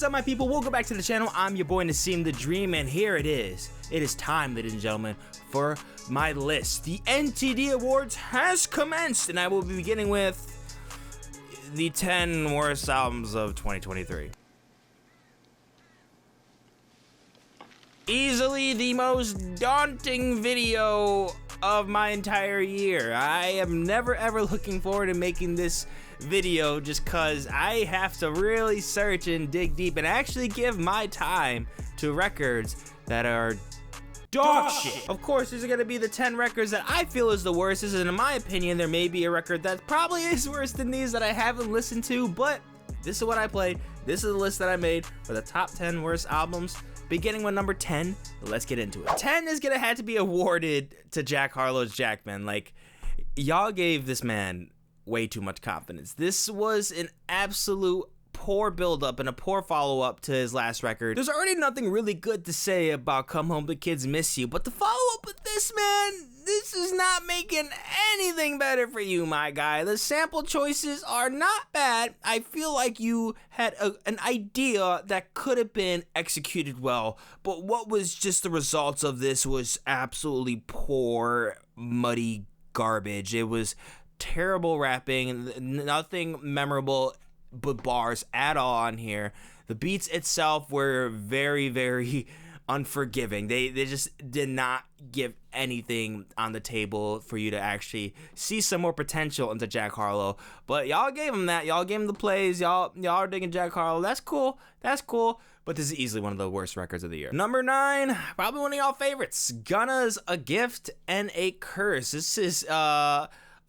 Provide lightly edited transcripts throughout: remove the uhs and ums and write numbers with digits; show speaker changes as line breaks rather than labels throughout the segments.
up, my people? Welcome back to the channel. I'm your boy Nassim the Dream, and here it is. It is time, ladies and gentlemen, for my list. The NTD Awards has commenced, and I will be beginning with the 10 worst albums of 2023. Easily the most daunting video of my entire year. I am never ever looking forward to making this video just cause I have to really search and dig deep and actually give my time to records that are dog shit. Of course, these are gonna be the 10 records that I feel is the worst. This is, in my opinion, there may be a record that probably is worse than these that I haven't listened to, but this is what I played. This is the list that I made for the top 10 worst albums. Beginning with number 10, let's get into it. 10 is gonna have to be awarded to Jack Harlow's Jackman. Like, y'all gave this man way too much confidence. This was an absolute poor build-up and a poor follow-up to his last record. There's already nothing really good to say about Come Home, the Kids Miss You, but the follow-up with this, man, this is not making anything better for you, my guy. The sample choices are not bad. I feel like you had an idea that could have been executed well, but what was just the results of this was absolutely poor, muddy garbage. It was terrible rapping, nothing memorable but bars at all on here. The beats itself were very, very unforgiving. They just did not give anything on the table for you to actually see some more potential into Jack Harlow. But y'all gave him that. Y'all gave him the plays. Y'all are digging Jack Harlow. That's cool. That's cool. But this is easily one of the worst records of the year. Number 9, probably one of y'all favorites. Gunna's A Gift and a Curse. This is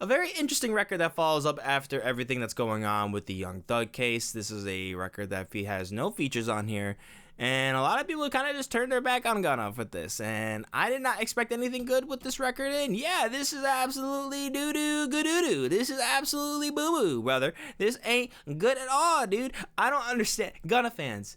a very interesting record that follows up after everything that's going on with the Young Thug case. This is a record that has no features on here, and a lot of people kind of just turned their back on Gunna with this, and I did not expect anything good with this record, and yeah, this is absolutely doo-doo, good-doo-doo. This is absolutely boo-boo, brother. This ain't good at all, dude. I don't understand. Gunna fans,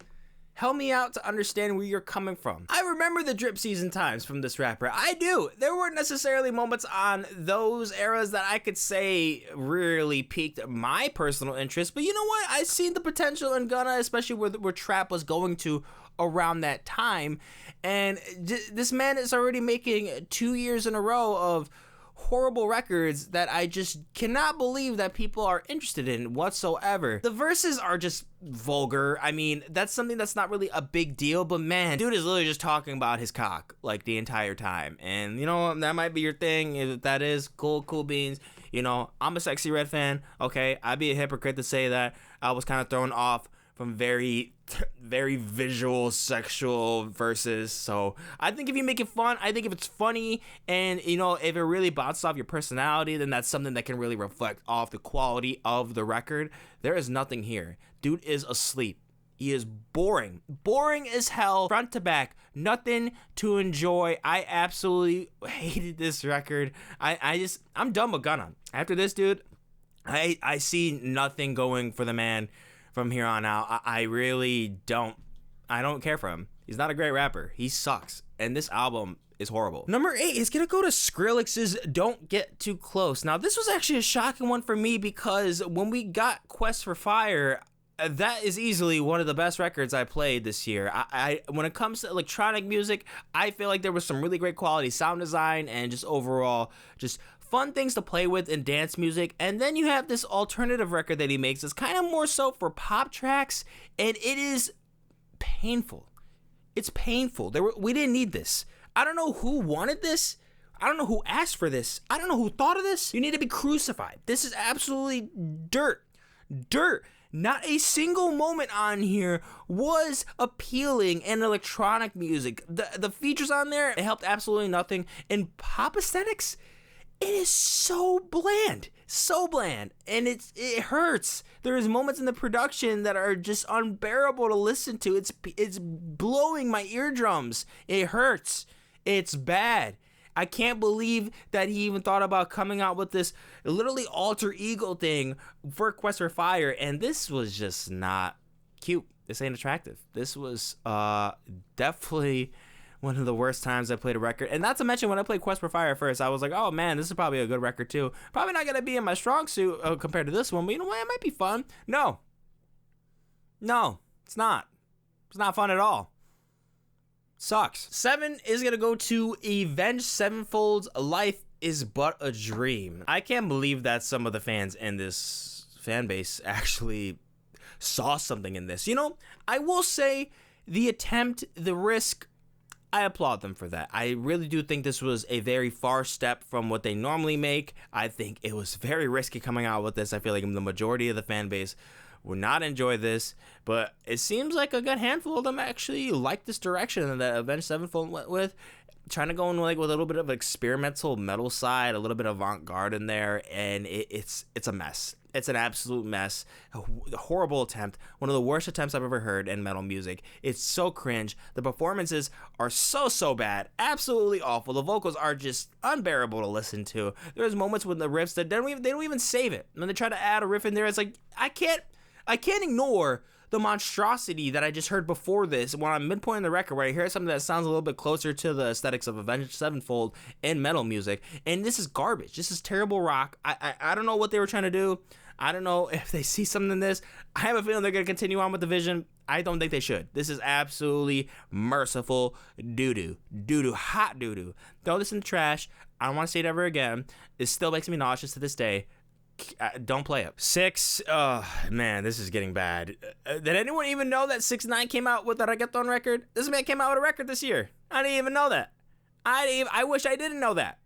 help me out to understand where you're coming from. I remember the drip season times from this rapper. I do. There weren't necessarily moments on those eras that I could say really piqued my personal interest, but you know what? I seen the potential in Gunna, especially where trap was going to around that time, and this man is already making 2 years in a row of horrible records that I just cannot believe that people are interested in whatsoever. The verses are just vulgar. I mean, that's something that's not really a big deal, but man, dude is literally just talking about his cock like the entire time. And you know, that might be your thing. If that is, cool beans. You know, I'm a Sexy Red fan. Okay, I'd be a hypocrite to say that I was kind of thrown off from very visual sexual verses. So I think if you make it fun, I think if it's funny, and you know, if it really bounces off your personality, then that's something that can really reflect off the quality of the record. There is nothing here. Dude is asleep. He is boring as hell, front to back, nothing to enjoy. I absolutely hated this record. I'm done with Gunna. After this, dude, I see nothing going for the man from here on out. I really don't care for him. He's not a great rapper. He sucks. And this album is horrible. Number 8 is gonna go to Skrillex's Don't Get Too Close. Now, this was actually a shocking one for me because when we got Quest for Fire, that is easily one of the best records I played this year. I when it comes to electronic music, I feel like there was some really great quality sound design and just overall just fun things to play with in dance music. And then you have this alternative record that he makes that's kind of more so for pop tracks, and it is painful. It's painful. We didn't need this. I don't know who wanted this. I don't know who asked for this. I don't know who thought of this. You need to be crucified. This is absolutely dirt. Not a single moment on here was appealing in electronic music. The features on there, it helped absolutely nothing. In pop aesthetics, it is so bland, and it hurts. There is moments in the production that are just unbearable to listen to. It's blowing my eardrums. It hurts. It's bad. I can't believe that he even thought about coming out with this literally alter ego thing for Quest for Fire, and this was just not cute. This ain't attractive. This was definitely one of the worst times I played a record. And not to mention, when I played Quest for Fire first, I was like, oh man, this is probably a good record too. Probably not going to be in my strong suit compared to this one, but you know what? It might be fun. No, it's not. It's not fun at all. Sucks. 7 is going to go to Avenged Sevenfold's Life is But a Dream. I can't believe that some of the fans in this fan base actually saw something in this. You know, I will say the attempt, the risk, I applaud them for that. I really do think this was a very far step from what they normally make. I think it was very risky coming out with this. I feel like the majority of the fan base would not enjoy this, but it seems like a good handful of them actually like this direction that Avenged Sevenfold went with, trying to go in like with a little bit of experimental metal side, a little bit of avant-garde in there, and it's a mess. It's an absolute mess. A horrible attempt. One of the worst attempts I've ever heard in metal music. It's so cringe. The performances are so bad. Absolutely awful. The vocals are just unbearable to listen to. There's moments when the riffs that they don't even save it. When they try to add a riff in there, it's like I can't ignore the monstrosity that I just heard before this when I'm midpoint in the record where I hear something that sounds a little bit closer to the aesthetics of Avenged Sevenfold in metal music, and this is garbage. This is terrible rock. I don't know what they were trying to do. I don't know if they see something in this. I have a feeling they're going to continue on with the vision. I don't think they should. This is absolutely merciful doo-doo. Doo-doo. Hot doo-doo. Throw this in the trash. I don't want to see it ever again. It still makes me nauseous to this day. Don't play it. 6, man, this is getting bad. Did anyone even know that 6ix9ine came out with a reggaeton record? This man came out with a record this year. I didn't even know that. I wish I didn't know that.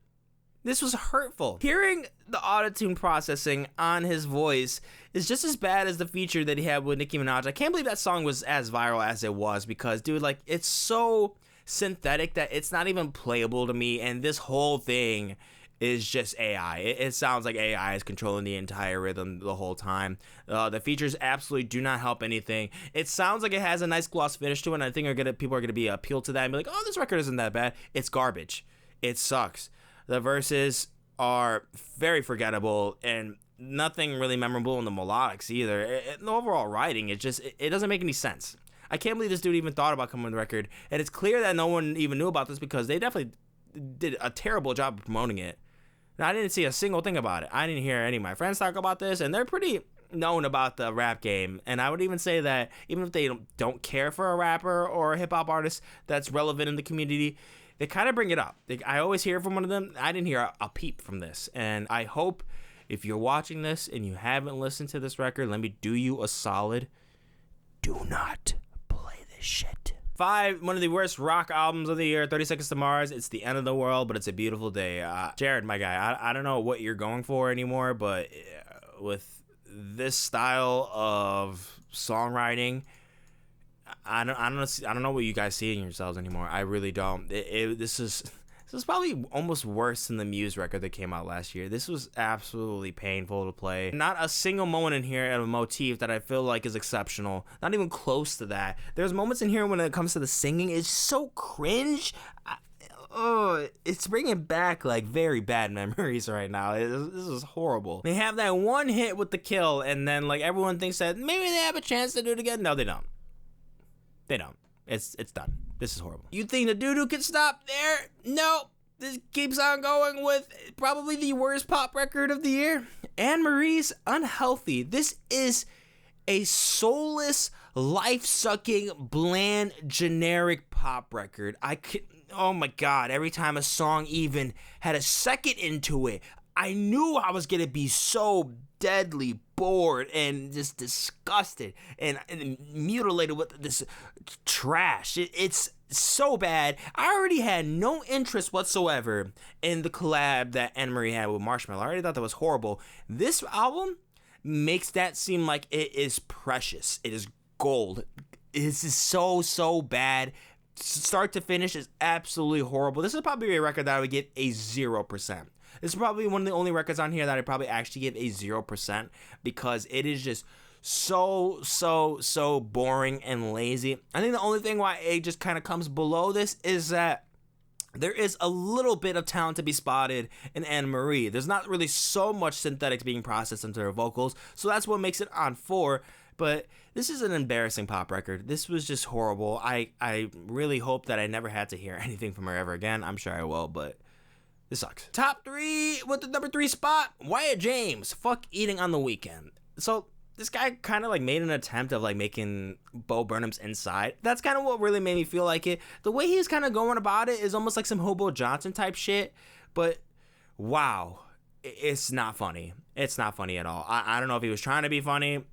This was hurtful. Hearing the autotune processing on his voice is just as bad as the feature that he had with Nicki Minaj. I can't believe that song was as viral as it was because, dude, like, it's so synthetic that it's not even playable to me, and this whole thing is just AI. It sounds like AI is controlling the entire rhythm the whole time. The features absolutely do not help anything. It sounds like it has a nice gloss finish to it, and I think people are gonna be appealed to that and be like, oh, this record isn't that bad. It's garbage. It sucks. The verses are very forgettable and nothing really memorable in the melodics either. The overall writing, it doesn't make any sense. I can't believe this dude even thought about coming on the record, and it's clear that no one even knew about this because they definitely did a terrible job of promoting it. And I didn't see a single thing about it. I didn't hear any of my friends talk about this, and they're pretty known about the rap game. And I would even say that even if they don't care for a rapper or a hip-hop artist that's relevant in the community, they kind of bring it up. I always hear from one of them. I didn't hear a peep from this. And I hope if you're watching this and you haven't listened to this record, let me do you a solid. Do not play this shit. 5, one of the worst rock albums of the year, 30 Seconds to Mars. It's the end of the world, but it's a beautiful day. Jared, my guy, I don't know what you're going for anymore, but with this style of songwriting, I don't know what you guys see in yourselves anymore. I really don't. This is probably almost worse than the Muse record that came out last year. This was absolutely painful to play. Not a single moment in here of a motif that I feel like is exceptional. Not even close to that. There's moments in here when it comes to the singing, it's so cringe. It's bringing back like very bad memories right now. This is horrible. They have that one hit with the kill, and then like everyone thinks that maybe they have a chance to do it again. No, they don't. They don't. It's done. This is horrible. You think the doo-doo can stop there? No. This keeps on going with probably the worst pop record of the year. Anne-Marie's Unhealthy. This is a soulless, life-sucking, bland, generic pop record. Oh my God, every time a song even had a second into it, I knew I was going to be so deadly bored and just disgusted and mutilated with this trash. It's so bad. I already had no interest whatsoever in the collab that Anne-Marie had with Marshmello. I already thought that was horrible. This album makes that seem like it is precious. It is gold. This is so bad. Start to finish is absolutely horrible. This is probably a record that I would give a 0%. This is probably one of the only records on here that I probably actually give a 0% because it is just so boring and lazy. I think the only thing why it just kind of comes below this is that there is a little bit of talent to be spotted in Anne-Marie. There's not really so much synthetics being processed into her vocals, so that's what makes it on 4. But this is an embarrassing pop record. This was just horrible. I really hope that I never had to hear anything from her ever again. I'm sure I will, but this sucks. Top 3 with the number 3 spot, Wyatt James, Fuck Eating on the Weekend. So this guy kind of like made an attempt of like making Bo Burnham's Inside. That's kind of what really made me feel like it. The way he's kind of going about it is almost like some Hobo Johnson type shit. But wow, it's not funny. It's not funny at all. I don't know if he was trying to be funny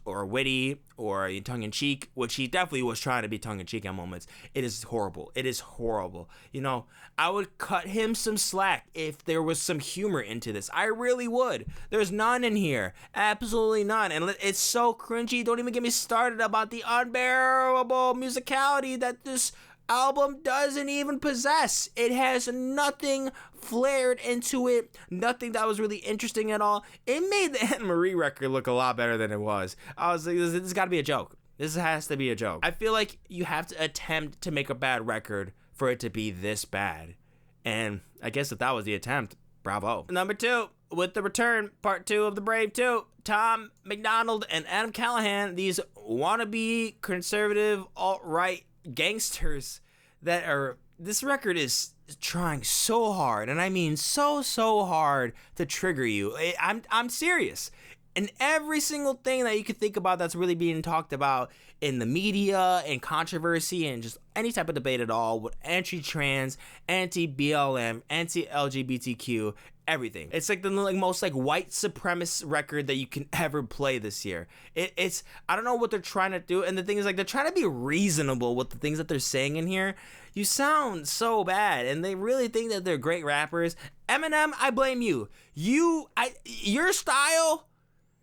or witty or tongue-in-cheek, which he definitely was trying to be tongue-in-cheek at moments. It is horrible. It is horrible. You know, I would cut him some slack if there was some humor into this. I really would. There's none in here. Absolutely none. And it's so cringy. Don't even get me started about the unbearable musicality that this album doesn't even possess. It has nothing flared into it, nothing that was really interesting at all. It made the Anne Marie record look a lot better than it was. I was like, this has got to be a joke. This has to be a joke. I feel like you have to attempt to make a bad record for it to be this bad. And I guess if that was the attempt, bravo. Number 2, with the return, part 2 of The Brave 2, Tom MacDonald and Adam Callahan, these wannabe conservative alt-right gangsters that are, this record is trying so hard, and I mean so hard to trigger you. I'm serious. And every single thing that you could think about that's really being talked about in the media and controversy and just any type of debate at all with anti-trans, anti-BLM, anti-LGBTQ, everything. It's like the most white supremacist record that you can ever play this year. It's I don't know what they're trying to do, and the thing is, like, they're trying to be reasonable with the things that they're saying in here. You sound so bad, and they really think that they're great rappers. Eminem, I blame you. Your style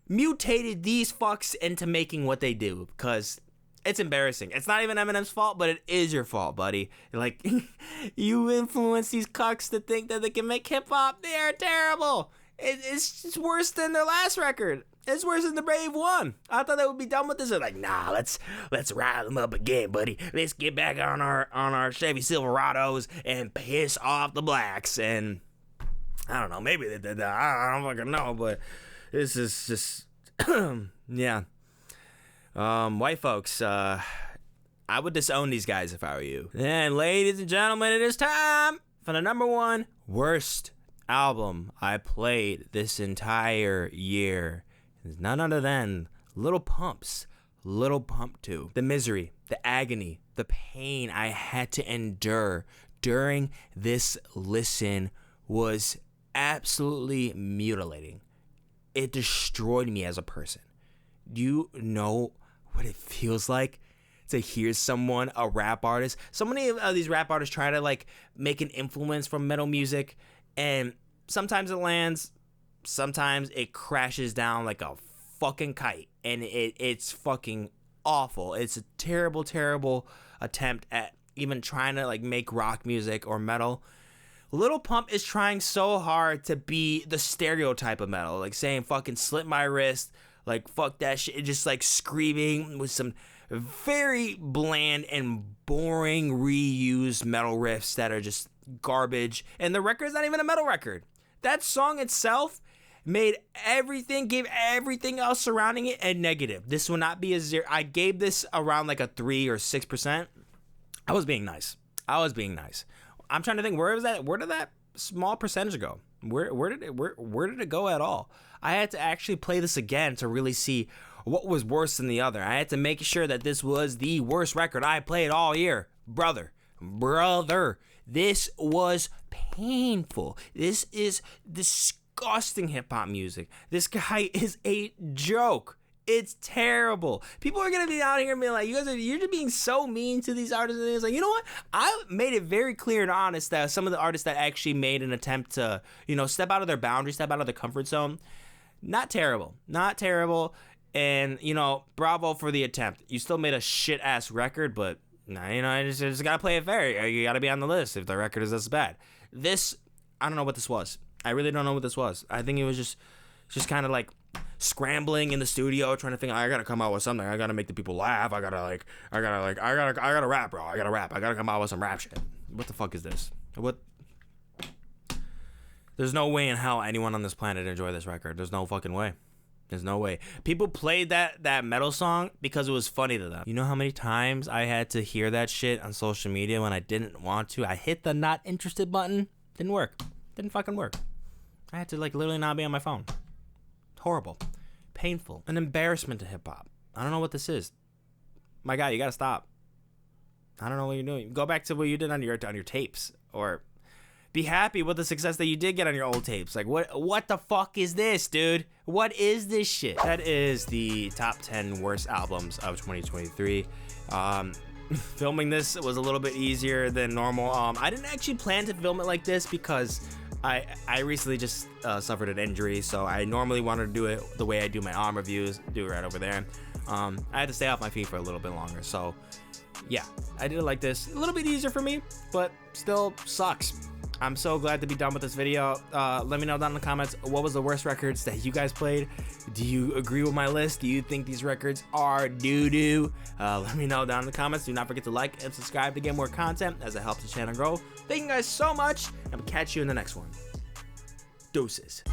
mutated these fucks into making what they do, because it's embarrassing. It's not even Eminem's fault, but it is your fault, buddy. Like, you influence these cucks to think that they can make hip-hop. They are terrible. It's just worse than their last record. It's worse than The Brave 1. I thought they would be done with this. They're like, nah, let's rile them up again, buddy. Let's get back on our Chevy Silverados and piss off the blacks. And I don't know, maybe they did that. I don't fucking know, but this is just, yeah. White folks, I would disown these guys if I were you. And ladies and gentlemen, it is time for the number 1 worst album I played this entire year. It's none other than Lil Pump's Lil Pump 2. The misery, the agony, the pain I had to endure during this listen was absolutely mutilating. It destroyed me as a person. Do you know what it feels like to hear someone, a rap artist? So many of these rap artists try to make an influence from metal music, and sometimes it lands, sometimes it crashes down like a fucking kite, and it's fucking awful. It's a terrible attempt at even trying to make rock music or metal. Lil Pump is trying so hard to be the stereotype of metal, saying fucking slit my wrist, fuck that shit, just screaming with some very bland and boring reused metal riffs that are just garbage. And the record's not even a metal record. That song itself gave everything else surrounding it a negative. This will not be a 0. I gave this around a 3 or 6%. I was being nice. I'm trying to think, where did that small percentage go? Where did it go at all? I had to actually play this again to really see what was worse than the other. I had to make sure that this was the worst record I played all year. Brother, this was painful. This is disgusting hip-hop music. This guy is a joke. It's terrible. People are gonna be out here and be like, you're just being so mean to these artists. And it's like, you know what? I made it very clear and honest that some of the artists that actually made an attempt to, step out of their boundaries, step out of their comfort zone, not terrible. And, bravo for the attempt. You still made a shit ass record, but you just gotta play it fair. You gotta be on the list if the record is this bad. This, I don't know what this was. I really don't know what this was. I think it was just kind of scrambling in the studio, trying to think, I gotta come out with something. I gotta make the people laugh. I gotta rap, bro. I gotta come out with some rap shit. What the fuck is this? What? There's no way in hell anyone on this planet enjoy this record. There's no fucking way. There's no way. People played that metal song because it was funny to them. You know how many times I had to hear that shit on social media when I didn't want to? I hit the not interested button. Didn't work. Didn't fucking work. I had to literally not be on my phone. Horrible. painful, an embarrassment to hip-hop. I don't know what this is. My guy, you gotta stop. I don't know what you're doing. Go back to what you did on your tapes, or be happy with the success that you did get on your old tapes. Like, what the fuck is this, dude? What is this shit? That is the top 10 worst albums of 2023. Filming this was a little bit easier than normal. I didn't actually plan to film it like this because I recently just suffered an injury, so I normally wanted to do it the way I do my arm reviews, do it right over there. I had to stay off my feet for a little bit longer, so yeah, I did it like this. A little bit easier for me, but still sucks. I'm so glad to be done with this video. Let me know down in the comments, what was the worst records that you guys played? Do you agree with my list? Do you think these records are doo-doo? Let me know down in the comments. Do not forget to like and subscribe to get more content, as it helps the channel grow. Thank you guys so much, and I'll catch you in the next one. Deuces.